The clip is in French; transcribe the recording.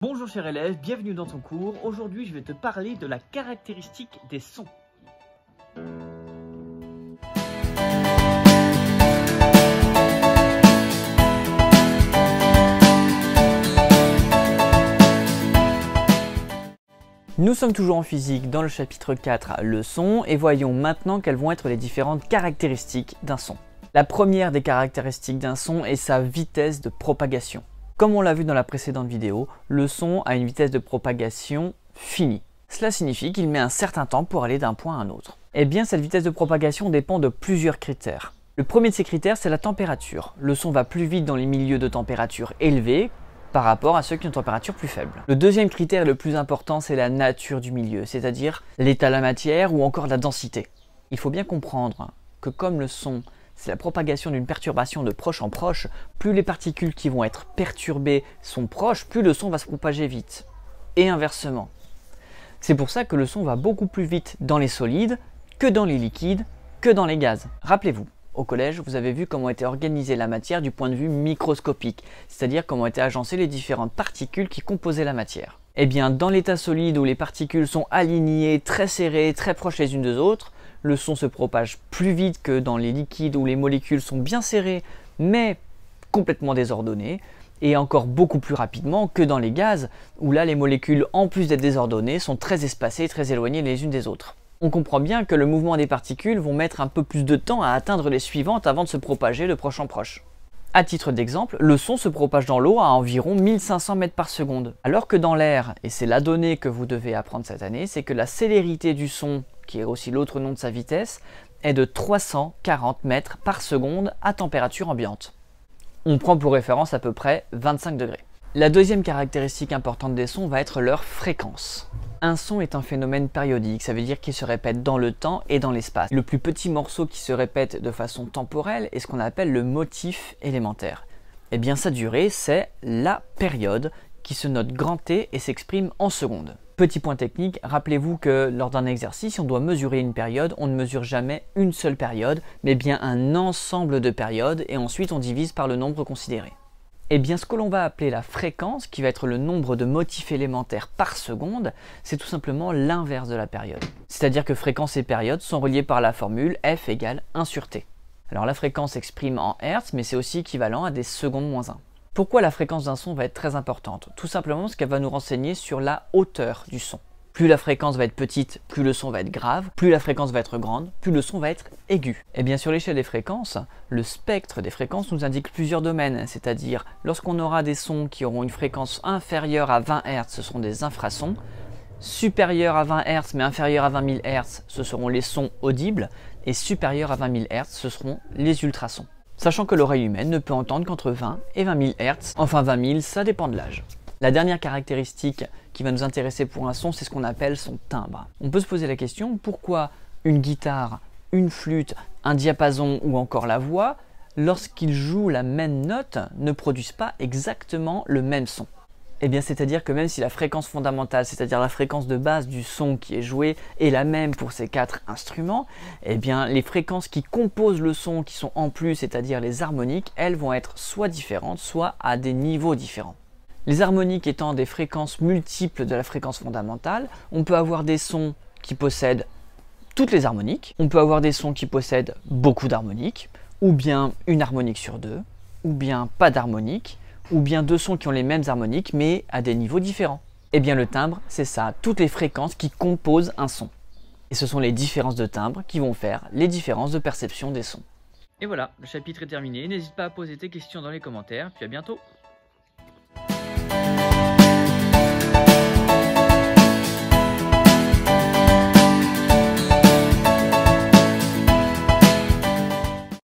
Bonjour cher élève, bienvenue dans ton cours. Aujourd'hui je vais te parler de la caractéristique des sons. Nous sommes toujours en physique dans le chapitre 4, le son, et voyons maintenant quelles vont être les différentes caractéristiques d'un son. La première des caractéristiques d'un son est sa vitesse de propagation. Comme on l'a vu dans la précédente vidéo, le son a une vitesse de propagation finie. Cela signifie qu'il met un certain temps pour aller d'un point à un autre. Eh bien, cette vitesse de propagation dépend de plusieurs critères. Le premier de ces critères, c'est la température. Le son va plus vite dans les milieux de température élevée par rapport à ceux qui ont une température plus faible. Le deuxième critère le plus important, c'est la nature du milieu, c'est-à-dire l'état de la matière ou encore la densité. Il faut bien comprendre que comme le son, c'est la propagation d'une perturbation de proche en proche, plus les particules qui vont être perturbées sont proches, plus le son va se propager vite. Et inversement. C'est pour ça que le son va beaucoup plus vite dans les solides que dans les liquides, que dans les gaz. Rappelez-vous, au collège, vous avez vu comment était organisée la matière du point de vue microscopique, c'est-à-dire comment étaient agencées les différentes particules qui composaient la matière. Eh bien, dans l'état solide où les particules sont alignées, très serrées, très proches les unes des autres, le son se propage plus vite que dans les liquides où les molécules sont bien serrées, mais complètement désordonnées, et encore beaucoup plus rapidement que dans les gaz, où là les molécules, en plus d'être désordonnées, sont très espacées, très éloignées les unes des autres. On comprend bien que le mouvement des particules vont mettre un peu plus de temps à atteindre les suivantes avant de se propager de proche en proche. À titre d'exemple, le son se propage dans l'eau à environ 1500 mètres par seconde. Alors que dans l'air, et c'est la donnée que vous devez apprendre cette année, c'est que la célérité du son, qui est aussi l'autre nom de sa vitesse, est de 340 mètres par seconde à température ambiante. On prend pour référence à peu près 25 degrés. La deuxième caractéristique importante des sons va être leur fréquence. Un son est un phénomène périodique, ça veut dire qu'il se répète dans le temps et dans l'espace. Le plus petit morceau qui se répète de façon temporelle est ce qu'on appelle le motif élémentaire. Eh bien sa durée, c'est la période qui se note grand T et s'exprime en secondes. Petit point technique, rappelez-vous que lors d'un exercice, si on doit mesurer une période, on ne mesure jamais une seule période, mais bien un ensemble de périodes et ensuite on divise par le nombre considéré. Eh bien, ce que l'on va appeler la fréquence, qui va être le nombre de motifs élémentaires par seconde, c'est tout simplement l'inverse de la période. C'est-à-dire que fréquence et période sont reliées par la formule F égale 1 sur T. Alors la fréquence s'exprime en Hertz, mais c'est aussi équivalent à des secondes moins 1. Pourquoi la fréquence d'un son va être très importante? Tout simplement parce qu'elle va nous renseigner sur la hauteur du son. Plus la fréquence va être petite, plus le son va être grave, plus la fréquence va être grande, plus le son va être aigu. Et bien sur l'échelle des fréquences, le spectre des fréquences nous indique plusieurs domaines, c'est-à-dire lorsqu'on aura des sons qui auront une fréquence inférieure à 20 Hz, ce sont des infrasons, supérieurs à 20 Hz mais inférieurs à 20 000 Hz, ce seront les sons audibles, et supérieurs à 20 000 Hz, ce seront les ultrasons. Sachant que l'oreille humaine ne peut entendre qu'entre 20 et 20 000 Hz, enfin 20 000, ça dépend de l'âge. La dernière caractéristique qui va nous intéresser pour un son, c'est ce qu'on appelle son timbre. On peut se poser la question, pourquoi une guitare, une flûte, un diapason ou encore la voix, lorsqu'ils jouent la même note, ne produisent pas exactement le même son? Eh bien, c'est-à-dire que même si la fréquence fondamentale, c'est-à-dire la fréquence de base du son qui est joué, est la même pour ces quatre instruments, eh bien, les fréquences qui composent le son, qui sont en plus, c'est-à-dire les harmoniques, elles vont être soit différentes, soit à des niveaux différents. Les harmoniques étant des fréquences multiples de la fréquence fondamentale, on peut avoir des sons qui possèdent toutes les harmoniques, on peut avoir des sons qui possèdent beaucoup d'harmoniques, ou bien une harmonique sur deux, ou bien pas d'harmonique, ou bien deux sons qui ont les mêmes harmoniques mais à des niveaux différents. Eh bien le timbre, c'est ça, toutes les fréquences qui composent un son. Et ce sont les différences de timbre qui vont faire les différences de perception des sons. Et voilà, le chapitre est terminé, n'hésite pas à poser tes questions dans les commentaires, puis à bientôt.